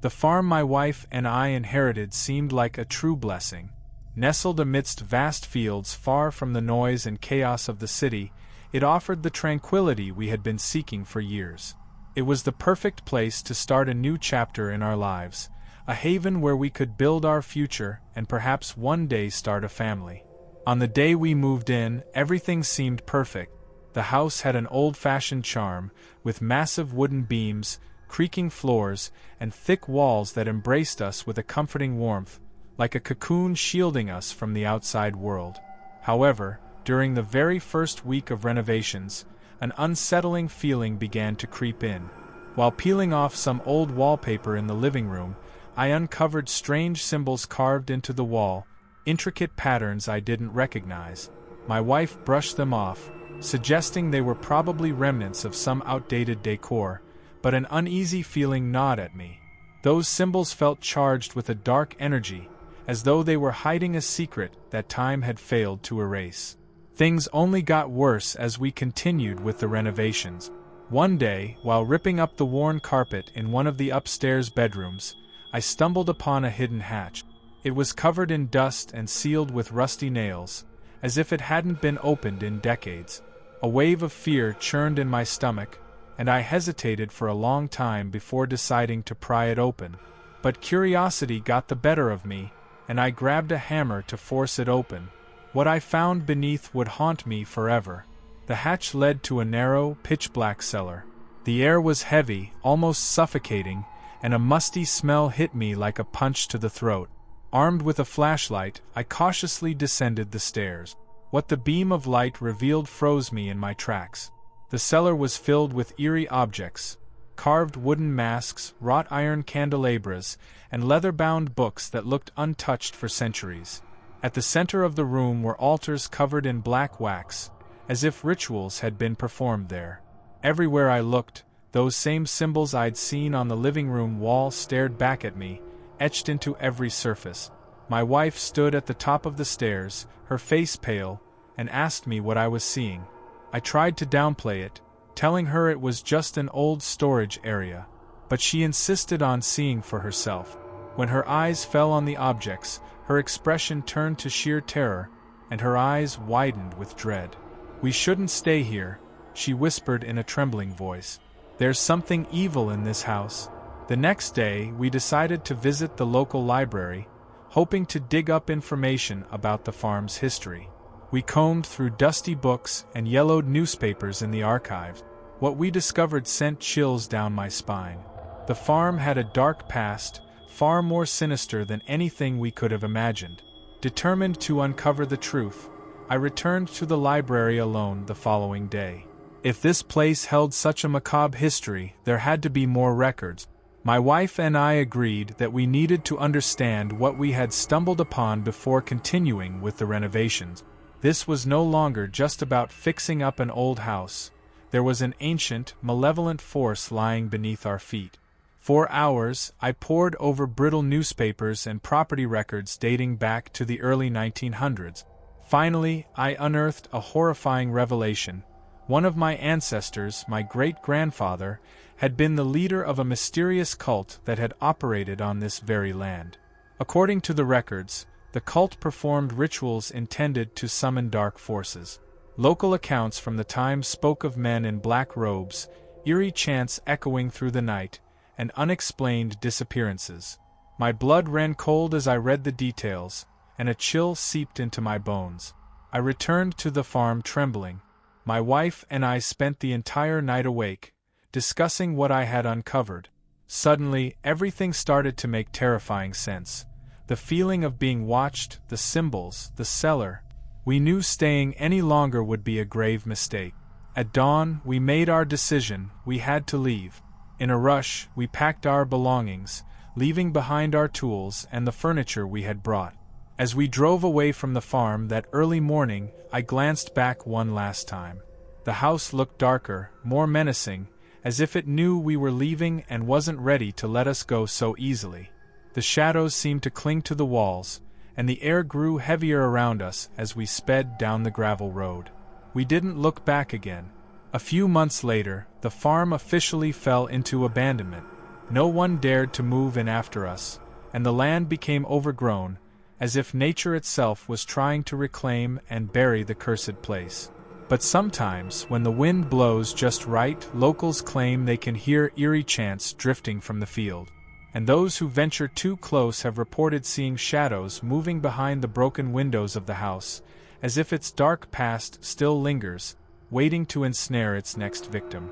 The farm my wife and I inherited seemed like a true blessing. Nestled amidst vast fields far from the noise and chaos of the city, it offered the tranquility we had been seeking for years. It was the perfect place to start a new chapter in our lives, a haven where we could build our future and perhaps one day start a family. On the day we moved in, everything seemed perfect. The house had an old-fashioned charm, with massive wooden beams, creaking floors, and thick walls that embraced us with a comforting warmth, like a cocoon shielding us from the outside world. However, during the very first week of renovations, an unsettling feeling began to creep in. While peeling off some old wallpaper in the living room, I uncovered strange symbols carved into the wall, intricate patterns I didn't recognize. My wife brushed them off, suggesting they were probably remnants of some outdated decor, but an uneasy feeling gnawed at me. Those symbols felt charged with a dark energy, as though they were hiding a secret that time had failed to erase. Things only got worse as we continued with the renovations. One day, while ripping up the worn carpet in one of the upstairs bedrooms, I stumbled upon a hidden hatch. It was covered in dust and sealed with rusty nails, as if it hadn't been opened in decades. A wave of fear churned in my stomach, and I hesitated for a long time before deciding to pry it open. But curiosity got the better of me, and I grabbed a hammer to force it open. What I found beneath would haunt me forever. The hatch led to a narrow, pitch-black cellar. The air was heavy, almost suffocating, and a musty smell hit me like a punch to the throat. Armed with a flashlight, I cautiously descended the stairs. What the beam of light revealed froze me in my tracks. The cellar was filled with eerie objects: carved wooden masks, wrought iron candelabras, and leather-bound books that looked untouched for centuries. At the center of the room were altars covered in black wax, as if rituals had been performed there. Everywhere I looked, those same symbols I'd seen on the living room wall stared back at me, etched into every surface. My wife stood at the top of the stairs, her face pale, and asked me what I was seeing. I tried to downplay it, telling her it was just an old storage area, but she insisted on seeing for herself. When her eyes fell on the objects, her expression turned to sheer terror, and her eyes widened with dread. "We shouldn't stay here," she whispered in a trembling voice. "There's something evil in this house." The next day, we decided to visit the local library, hoping to dig up information about the farm's history. We combed through dusty books and yellowed newspapers in the archives. What we discovered sent chills down my spine. The farm had a dark past, far more sinister than anything we could have imagined. Determined to uncover the truth, I returned to the library alone the following day. If this place held such a macabre history, there had to be more records. My wife and I agreed that we needed to understand what we had stumbled upon before continuing with the renovations. This was no longer just about fixing up an old house. There was an ancient, malevolent force lying beneath our feet. For hours, I pored over brittle newspapers and property records dating back to the early 1900s. Finally, I unearthed a horrifying revelation. One of my ancestors, my great-grandfather, had been the leader of a mysterious cult that had operated on this very land. According to the records, the cult performed rituals intended to summon dark forces. Local accounts from the time spoke of men in black robes, eerie chants echoing through the night, and unexplained disappearances. My blood ran cold as I read the details, and a chill seeped into my bones. I returned to the farm trembling. My wife and I spent the entire night awake, discussing what I had uncovered. Suddenly, everything started to make terrifying sense. The feeling of being watched, the symbols, the cellar. We knew staying any longer would be a grave mistake. At dawn, we made our decision. We had to leave. In a rush, we packed our belongings, leaving behind our tools and the furniture we had brought. As we drove away from the farm that early morning, I glanced back one last time. The house looked darker, more menacing, as if it knew we were leaving and wasn't ready to let us go so easily. The shadows seemed to cling to the walls, and the air grew heavier around us as we sped down the gravel road. We didn't look back again. A few months later, the farm officially fell into abandonment. No one dared to move in after us, and the land became overgrown, as if nature itself was trying to reclaim and bury the cursed place. But sometimes, when the wind blows just right, locals claim they can hear eerie chants drifting from the field. And those who venture too close have reported seeing shadows moving behind the broken windows of the house, as if its dark past still lingers, waiting to ensnare its next victim.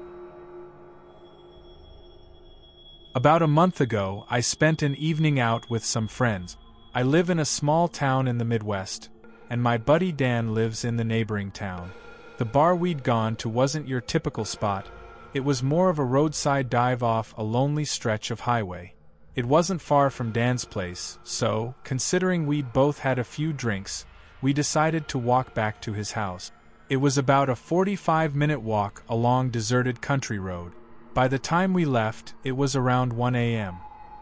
About a month ago, I spent an evening out with some friends. I live in a small town in the Midwest, and my buddy Dan lives in the neighboring town. The bar we'd gone to wasn't your typical spot. It was more of a roadside dive off a lonely stretch of highway. It wasn't far from Dan's place, so, considering we'd both had a few drinks, we decided to walk back to his house. It was about a 45-minute walk along deserted country road. By the time we left, it was around 1 a.m.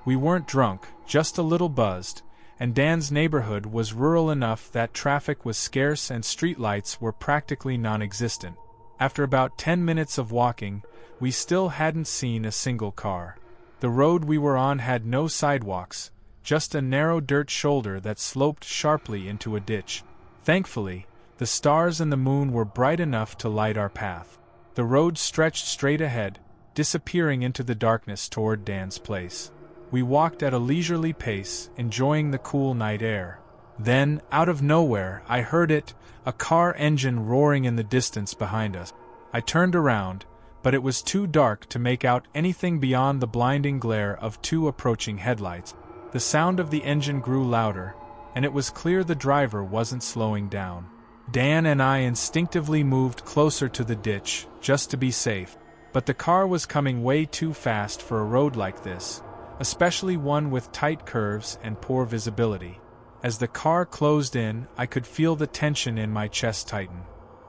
We weren't drunk, just a little buzzed, and Dan's neighborhood was rural enough that traffic was scarce and streetlights were practically non-existent. After about 10 minutes of walking, we still hadn't seen a single car. The road we were on had no sidewalks, just a narrow dirt shoulder that sloped sharply into a ditch. Thankfully, the stars and the moon were bright enough to light our path. The road stretched straight ahead, disappearing into the darkness toward Dan's place. We walked at a leisurely pace, enjoying the cool night air. Then, out of nowhere, I heard it, a car engine roaring in the distance behind us. I turned around, but it was too dark to make out anything beyond the blinding glare of two approaching headlights. The sound of the engine grew louder, and it was clear the driver wasn't slowing down. Dan and I instinctively moved closer to the ditch, just to be safe. But the car was coming way too fast for a road like this, especially one with tight curves and poor visibility. As the car closed in, I could feel the tension in my chest tighten.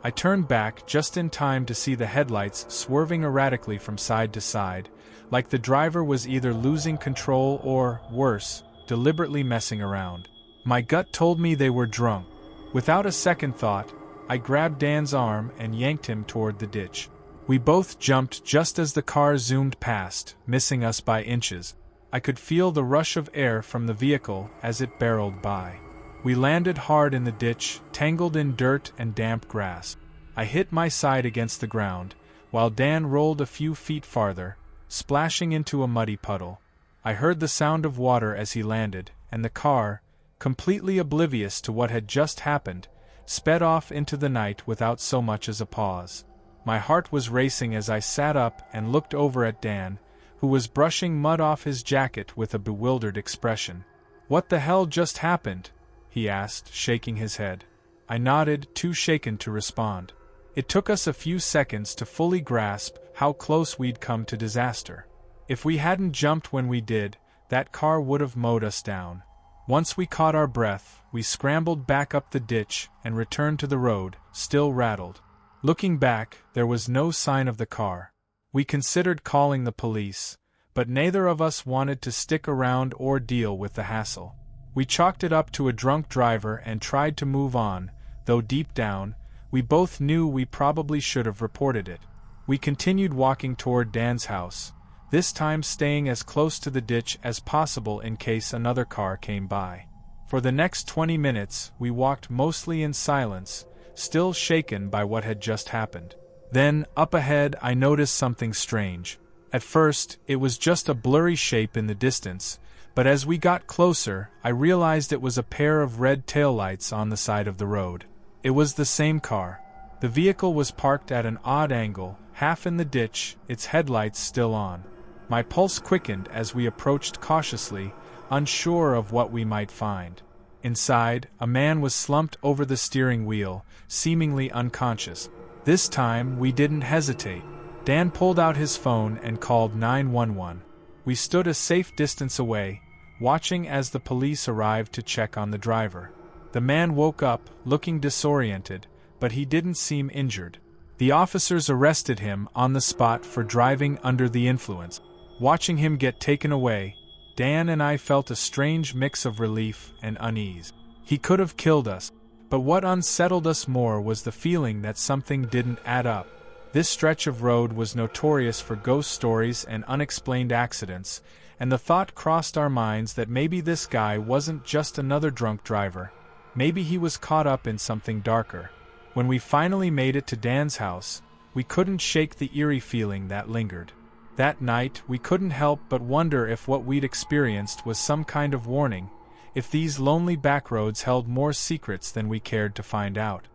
I turned back just in time to see the headlights swerving erratically from side to side, like the driver was either losing control or, worse, deliberately messing around. My gut told me they were drunk. Without a second thought, I grabbed Dan's arm and yanked him toward the ditch. We both jumped just as the car zoomed past, missing us by inches. I could feel the rush of air from the vehicle as it barreled by. We landed hard in the ditch, tangled in dirt and damp grass. I hit my side against the ground, while Dan rolled a few feet farther, splashing into a muddy puddle. I heard the sound of water as he landed, and the car, completely oblivious to what had just happened, sped off into the night without so much as a pause. My heart was racing as I sat up and looked over at Dan, who was brushing mud off his jacket with a bewildered expression. "What the hell just happened?" he asked, shaking his head. I nodded, too shaken to respond. It took us a few seconds to fully grasp how close we'd come to disaster. If we hadn't jumped when we did, that car would have mowed us down. Once we caught our breath, we scrambled back up the ditch and returned to the road, still rattled. Looking back, there was no sign of the car. We considered calling the police, but neither of us wanted to stick around or deal with the hassle. We chalked it up to a drunk driver and tried to move on, though deep down, we both knew we probably should have reported it. We continued walking toward Dan's house, this time staying as close to the ditch as possible in case another car came by. For the next 20 minutes, we walked mostly in silence, still shaken by what had just happened. Then, up ahead, I noticed something strange. At first, it was just a blurry shape in the distance, but as we got closer, I realized it was a pair of red taillights on the side of the road. It was the same car. The vehicle was parked at an odd angle, half in the ditch, its headlights still on. My pulse quickened as we approached cautiously, unsure of what we might find. Inside, a man was slumped over the steering wheel, seemingly unconscious. This time, we didn't hesitate. Dan pulled out his phone and called 911. We stood a safe distance away, watching as the police arrived to check on the driver. The man woke up, looking disoriented, but he didn't seem injured. The officers arrested him on the spot for driving under the influence. Watching him get taken away, Dan and I felt a strange mix of relief and unease. He could have killed us, but what unsettled us more was the feeling that something didn't add up. This stretch of road was notorious for ghost stories and unexplained accidents, and the thought crossed our minds that maybe this guy wasn't just another drunk driver. Maybe he was caught up in something darker. When we finally made it to Dan's house, we couldn't shake the eerie feeling that lingered. That night, we couldn't help but wonder if what we'd experienced was some kind of warning, if these lonely backroads held more secrets than we cared to find out.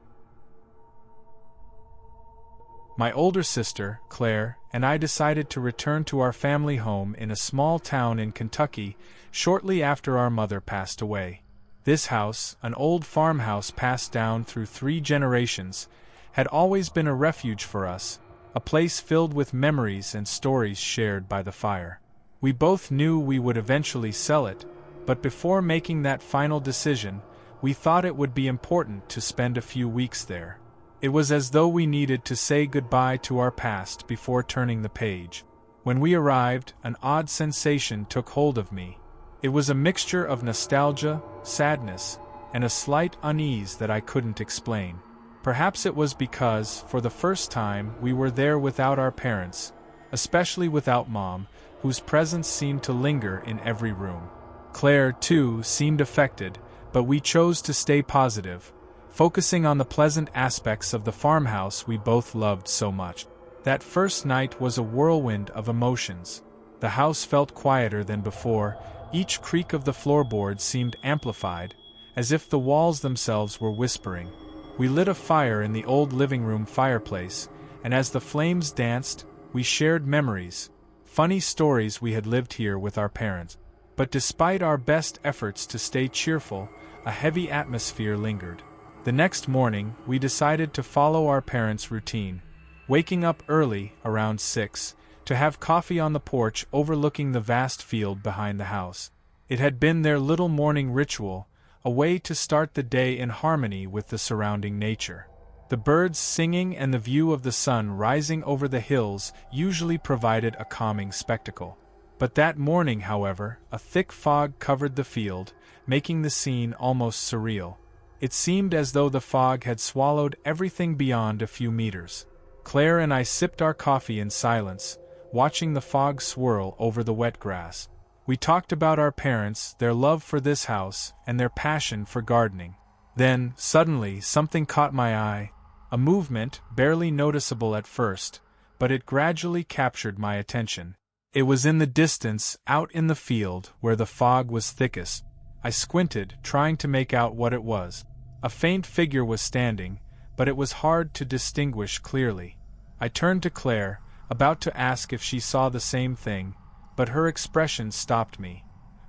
My older sister, Claire, and I decided to return to our family home in a small town in Kentucky shortly after our mother passed away. This house, an old farmhouse passed down through 3 generations, had always been a refuge for us, a place filled with memories and stories shared by the fire. We both knew we would eventually sell it, but before making that final decision, we thought it would be important to spend a few weeks there. It was as though we needed to say goodbye to our past before turning the page. When we arrived, an odd sensation took hold of me. It was a mixture of nostalgia, sadness, and a slight unease that I couldn't explain. Perhaps it was because, for the first time, we were there without our parents, especially without Mom, whose presence seemed to linger in every room. Claire, too, seemed affected, but we chose to stay positive, focusing on the pleasant aspects of the farmhouse we both loved so much. That first night was a whirlwind of emotions. The house felt quieter than before, each creak of the floorboards seemed amplified, as if the walls themselves were whispering. We lit a fire in the old living room fireplace, and as the flames danced, we shared memories, funny stories we had lived here with our parents. But despite our best efforts to stay cheerful, a heavy atmosphere lingered. The next morning, we decided to follow our parents' routine, waking up early, around 6, to have coffee on the porch overlooking the vast field behind the house. It had been their little morning ritual, a way to start the day in harmony with the surrounding nature. The birds singing and the view of the sun rising over the hills usually provided a calming spectacle. But that morning, however, a thick fog covered the field, making the scene almost surreal. It seemed as though the fog had swallowed everything beyond a few meters. Claire and I sipped our coffee in silence, watching the fog swirl over the wet grass. We talked about our parents, their love for this house, and their passion for gardening. Then, suddenly, something caught my eye, a movement, barely noticeable at first, but it gradually captured my attention. It was in the distance, out in the field, where the fog was thickest. I squinted, trying to make out what it was. A faint figure was standing, but it was hard to distinguish clearly. I turned to Claire, about to ask if she saw the same thing, but her expression stopped me.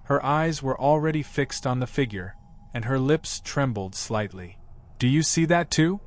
Her eyes were already fixed on the figure, and her lips trembled slightly. "Do you see that too?"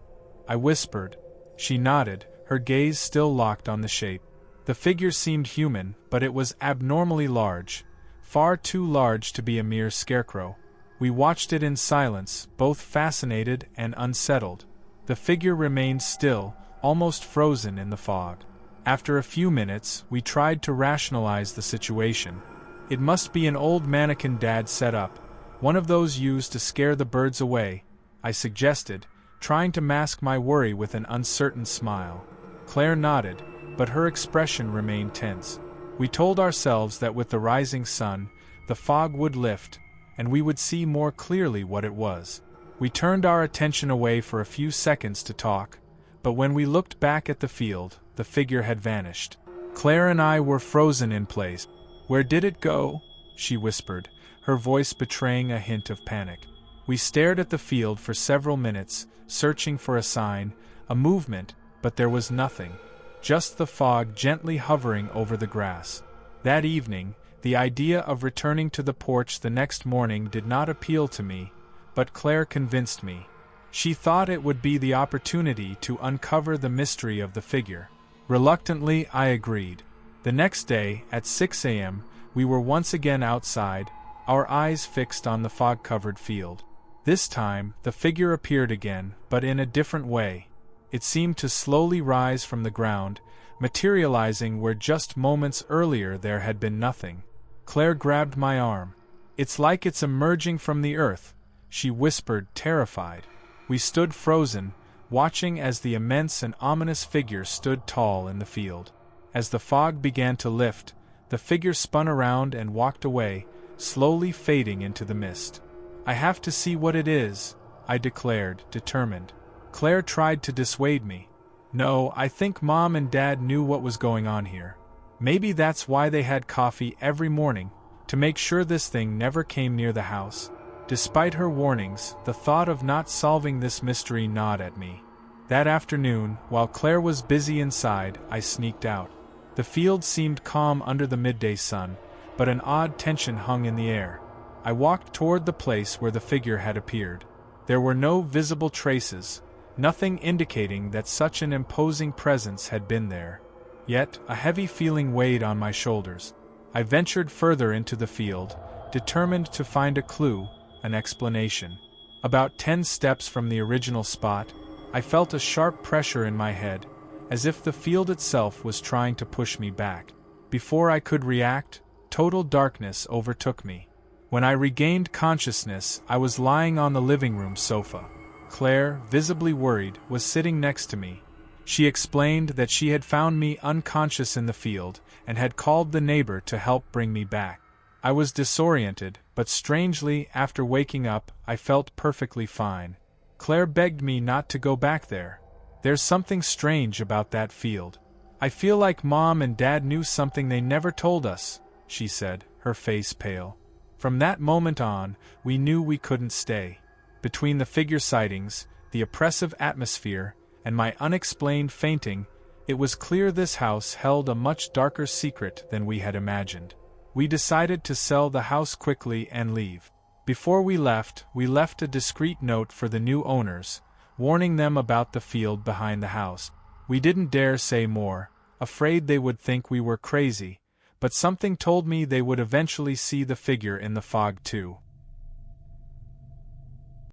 I whispered. She nodded, her gaze still locked on the shape. The figure seemed human, but it was abnormally large, far too large to be a mere scarecrow. We watched it in silence, both fascinated and unsettled. The figure remained still, almost frozen in the fog. After a few minutes, we tried to rationalize the situation. It must be an old mannequin Dad set up, one of those used to scare the birds away, I suggested, trying to mask my worry with an uncertain smile. Claire nodded, but her expression remained tense. We told ourselves that with the rising sun, the fog would lift, and we would see more clearly what it was. We turned our attention away for a few seconds to talk, but when we looked back at the field, the figure had vanished. Claire and I were frozen in place. "Where did it go?" she whispered, her voice betraying a hint of panic. We stared at the field for several minutes, searching for a sign, a movement, but there was nothing. Just the fog gently hovering over the grass. That evening, the idea of returning to the porch the next morning did not appeal to me, but Claire convinced me. She thought it would be the opportunity to uncover the mystery of the figure. Reluctantly, I agreed. The next day, at 6 a.m., we were once again outside, our eyes fixed on the fog-covered field. This time, the figure appeared again, but in a different way. It seemed to slowly rise from the ground, materializing where just moments earlier there had been nothing. Claire grabbed my arm. "It's like it's emerging from the earth," she whispered, terrified. We stood frozen, watching as the immense and ominous figure stood tall in the field. As the fog began to lift, the figure spun around and walked away, slowly fading into the mist. "I have to see what it is," I declared, determined. Claire tried to dissuade me. "No, I think Mom and Dad knew what was going on here. Maybe that's why they had coffee every morning, to make sure this thing never came near the house." Despite her warnings, the thought of not solving this mystery gnawed at me. That afternoon, while Claire was busy inside, I sneaked out. The field seemed calm under the midday sun, but an odd tension hung in the air. I walked toward the place where the figure had appeared. There were no visible traces, nothing indicating that such an imposing presence had been there. Yet, a heavy feeling weighed on my shoulders. I ventured further into the field, determined to find a clue, an explanation. About 10 steps from the original spot, I felt a sharp pressure in my head, as if the field itself was trying to push me back. Before I could react, total darkness overtook me. When I regained consciousness, I was lying on the living room sofa. Claire, visibly worried, was sitting next to me. She explained that she had found me unconscious in the field, and had called the neighbor to help bring me back. I was disoriented, but strangely, after waking up, I felt perfectly fine. Claire begged me not to go back there. "There's something strange about that field. I feel like Mom and Dad knew something they never told us," she said, her face pale. From that moment on, we knew we couldn't stay. Between the figure sightings, the oppressive atmosphere, and my unexplained fainting, it was clear this house held a much darker secret than we had imagined. We decided to sell the house quickly and leave. Before we left a discreet note for the new owners, warning them about the field behind the house. We didn't dare say more, afraid they would think we were crazy, but something told me they would eventually see the figure in the fog too.